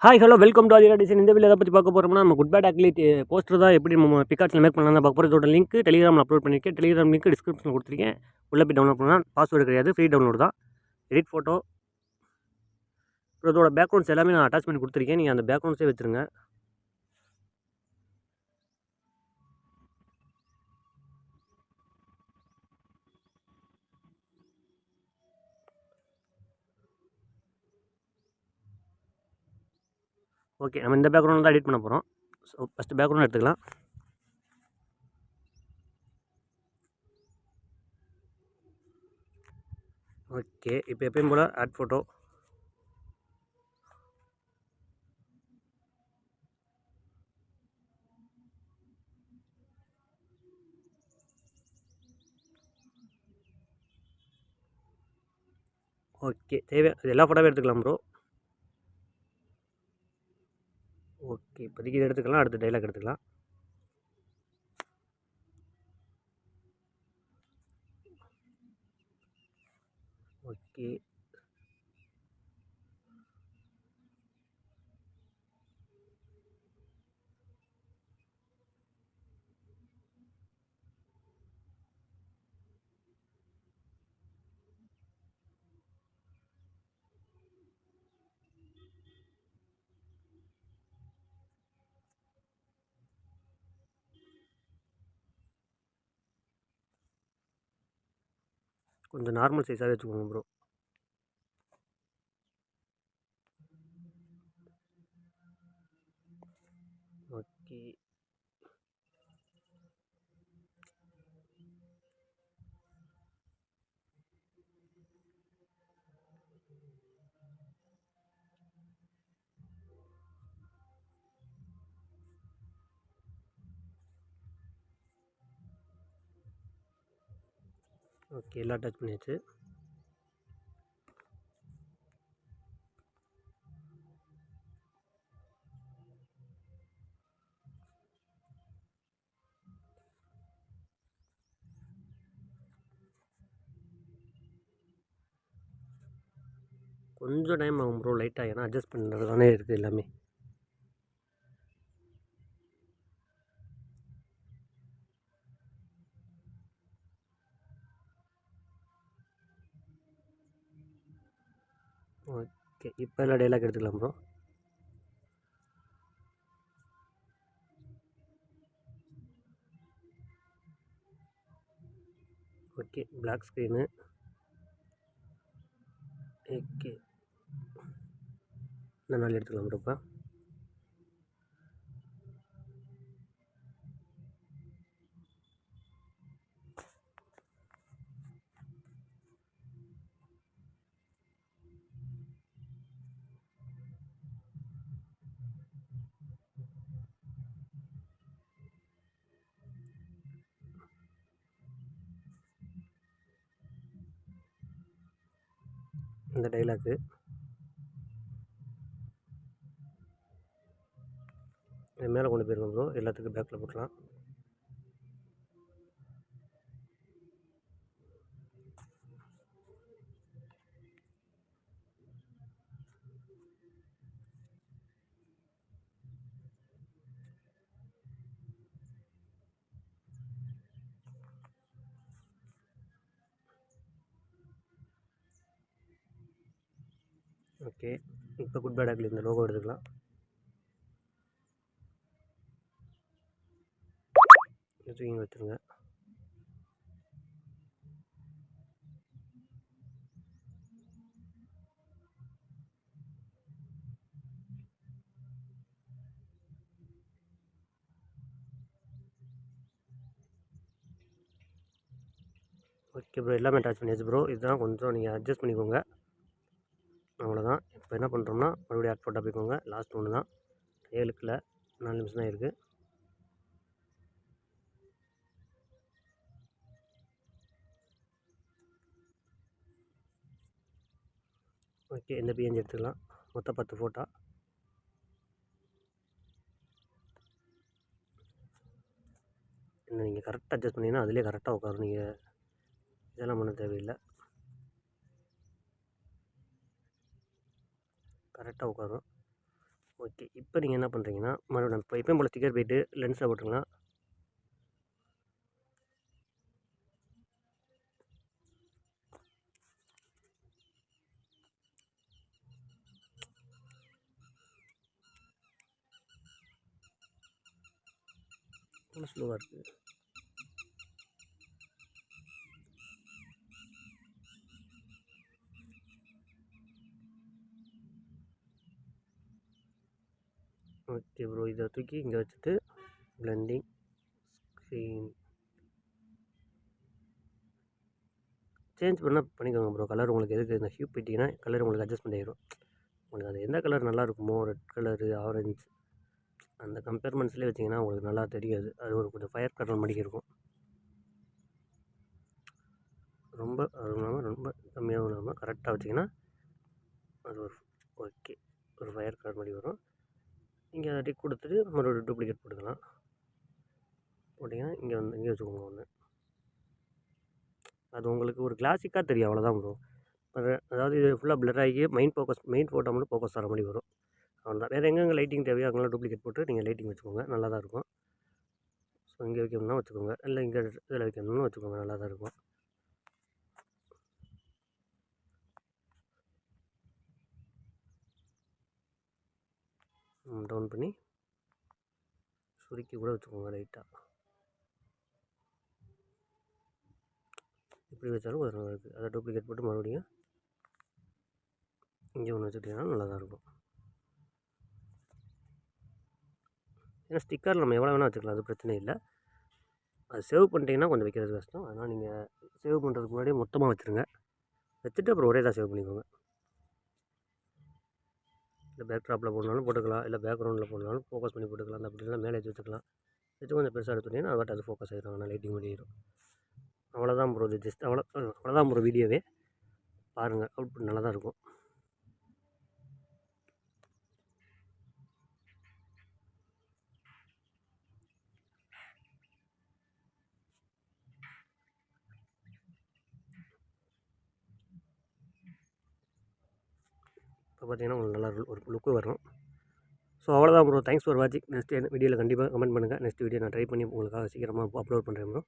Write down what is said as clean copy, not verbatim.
Hi hello welcome to Aadhira design. இந்த video எதை பற்றி பார்க்க போகிறோம்னா, நம்ம குட் பேட் அக்லி போஸ்டர் தான் எப்படி நம்ம பிகார்ட்ஸில் மேக் பண்ணலாம் தான் பார்க்க போகிறோம். இதோட லிங்க் டெலிகிராமில் அப்லோட் பண்ணியிருக்கேன். டெலிகிராம் லிங்க் டிஸ்கிரிப்ஷனில் கொடுத்துருக்கேன். உள்ளே போய் டவுன்லோட் பண்ணலாம். பாஸ்வேர்டு கிடையாது, ஃப்ரீ டவுன்லோட் தான். எடிட் ஃபோட்டோ, இதோட பேக்ரவுண்ட்ஸ் எல்லாமே நான் அட்டாச் பண்ணி கொடுத்துருக்கேன். நீங்கள் அந்த பேக்ரவுண்ட்ஸே வச்சுருங்க. ஓகே, நம்ம இந்த பேக்ரவுண்ட் தான் எடிட் பண்ண போகிறோம். ஸோ ஃபஸ்ட்டு பேக்ரவுண்ட் எடுத்துக்கலாம். ஓகே, இப்போ எப்பயும் போல் ஆட் ஃபோட்டோ. ஓகே, எல்லா ஃபோட்டோவே எடுத்துக்கலாம் ப்ரோ. ஓகே, இப்போதைக்கு இதை எடுத்துக்கலாம். அடுத்து டைலாக் எடுத்துக்கலாம். ஓகே, கொஞ்சம் நார்மல் சைஸாகவே வச்சுக்கோங்க ப்ரோ. ஓகே, ஓகே, எல்லாம் அட்டாச் பண்ணியாச்சு. கொஞ்சம் டைம் ஆகும் ப்ரோ, லைட்டாக. ஏன்னா அட்ஜஸ்ட் பண்ணுறது தானே இருக்குது எல்லாமே. ஓகே, இப்போ எல்லாம் டைலாக் எடுத்துக்கலாம் bro. Okay, black screen. Okay, இந்த நாள் எடுத்துக்கலாம் ப்ரோ. இப்போ இந்த டைலாக்கு மேலே கொண்டு போயிருக்கோம் ப்ரோ. எல்லாத்துக்கும் பேக்கில் போட்டலாம். ஓகே, இப்போ குட் பேட் அக்லி இந்த லோகோ எடுத்துக்கலாம். இங்கே வச்சுருங்க. ஓகே ப்ரோ, எல்லாமே அட்டாச் பண்ணியாச்சு ப்ரோ. இதுதான் கொஞ்சம் நீங்கள் அட்ஜஸ்ட் பண்ணிக்கோங்க. அவ்வளோதான். இப்போ என்ன பண்ணுறோம்னா, மறுபடியும் ஆட் ஃபோட்டோ போய்க்கோங்க. லாஸ்ட் ஒன்று தான், 7க்குல 4 நிமிஷம் தான் இருக்குது. ஓகே, இந்த பிஎன்ஜி எடுத்துக்கலாம். மொத்தம் 10 ஃபோட்டோ. இன்னும் நீங்கள் கரெக்டாக அட்ஜஸ்ட் பண்ணிங்கன்னா அதிலே கரெக்டாக உட்காரும். நீங்கள் இதெல்லாம் பண்ண தேவையில்லை, கரெக்டாக உட்காரும். ஓகே, இப்போ நீங்கள் என்ன பண்ணுறீங்கன்னா மறுபடியும் இப்போ எப்பயும் போல் ஸ்டிக்கர் போய்ட்டு லென்ஸில் போட்டுக்கலாம். ரொம்ப ஸ்லோவாக இருக்குது. ஓகே ப்ரோ, இதை தூக்கி இங்கே வச்சுட்டு பிளெண்டிங் ஸ்க்ரீன் சேஞ்ச் பண்ணால் பண்ணிக்கோங்க ப்ரோ. கலர் உங்களுக்கு எதுக்கு இந்த ஹியூ போயிட்டிங்கன்னா கலர் உங்களுக்கு அட்ஜஸ்ட்மெண்ட் ஆகிடும். உங்களுக்கு அது எந்த கலர் நல்லா இருக்குமோ, ரெட் கலரு, ஆரஞ்சு, அந்த கம்பேர்மெண்ட்ஸ்லேயே வச்சிங்கன்னா உங்களுக்கு நல்லா தெரியாது. அது ஒரு கொஞ்சம் ஃபயர் கலர் மாதிரி இருக்கும். ரொம்ப இல்லாமல் ரொம்ப கம்மியாகவும் இல்லாமல் கரெக்டாக வச்சிங்கன்னா அது ஒரு ஓகே ஒரு ஃபயர் கலர் மாதிரி வரும். நீங்கள் அதை டிக் கொடுத்துட்டு மறுபடியும் டூப்ளிகேட் போட்டுக்கலாம். போட்டிங்கன்னா இங்கே வந்து இங்கே வச்சுக்கோங்க ஒன்று. அது உங்களுக்கு ஒரு கிளாசிக்காக தெரியும், அவ்வளோதான் ப்ரோ. அதாவது இது ஃபுல்லாக பிளர் ஆகி மெயின் ஃபோட்டோ மட்டும் ஃபோக்கஸ் ஆகிற மாதிரி வரும். அவ்வளோதான். வேறு எங்கெங்கே லைட்டிங் தேவையோ அங்கெல்லாம் டூப்ளிகேட் போட்டு நீங்கள் லைட்டிங் வச்சுக்கோங்க, நல்லா தான் இருக்கும். ஸோ இங்கே வைக்கணும்னா வச்சுக்கோங்க, இல்லை இங்கே இதில் வைக்கணும்னு வச்சுக்கோங்க, நல்லா தான் இருக்கும். டவுன் பண்ணி சுருக்கி கூட வச்சுக்கோங்க லைட்டாக. இப்படி வச்சாலும் ஒரு நல்லா இருக்குது. அதை டூப்ளிகேட் போட்டு மறுபடியும் இங்கே ஒன்று வச்சுட்டிங்கன்னா நல்லா தான் இருக்கும். ஏன்னா ஸ்டிக்கர் நம்ம எவ்வளோ வேணால் வச்சுக்கலாம், அது பிரச்சனை இல்லை. அது சேவ் பண்ணிட்டீங்கன்னா கொஞ்சம் வைக்கிறது கஷ்டம். அதனால் நீங்கள் சேவ் பண்ணுறதுக்கு முன்னாடி மொத்தமாக வச்சுருங்க. வச்சுட்டு அப்புறம் ஒரே தான் சேவ் பண்ணிக்கோங்க. இல்லை பேக் ட்ராப்பில் போடனாலும் போட்டுக்கலாம், இல்லை பேக்ரவுண்டில் போடனாலும் ஃபோக்கஸ் பண்ணி போட்டுக்கலாம். அப்படி இல்லைனா மேலே வச்சு வச்சுக்கலாம். வச்சு கொஞ்சம் பெருசாக எடுத்துட்டிங்கன்னா அது அது ஃபோக்கஸ் ஆகிடும், ஆனால் லைட்டிங் ஓடிடும். அவ்வளோதான் ப்ரோ. இது ஜஸ்ட் அவ்வளோதான் ப்ரோ வீடியோவே. பாருங்கள், அவுட்புட் நல்லா தான் இருக்கும். இப்போ பார்த்தீங்கன்னா உங்களுக்கு நல்லா ஒரு லுக்கு வரும். ஸோ அவ்வளோதான் ப்ரோ. தேங்க்ஸ் ஃபார் வாட்சிங். நெக்ஸ்ட் வீடியோவில் கண்டிப்பாக கமெண்ட் பண்ணுங்கள். நெக்ஸ்ட் வீடியோ நான் ட்ரை பண்ணி உங்களுக்காக சீக்கிரமாக அப்லோட் பண்ணுறேன் ப்ரோ.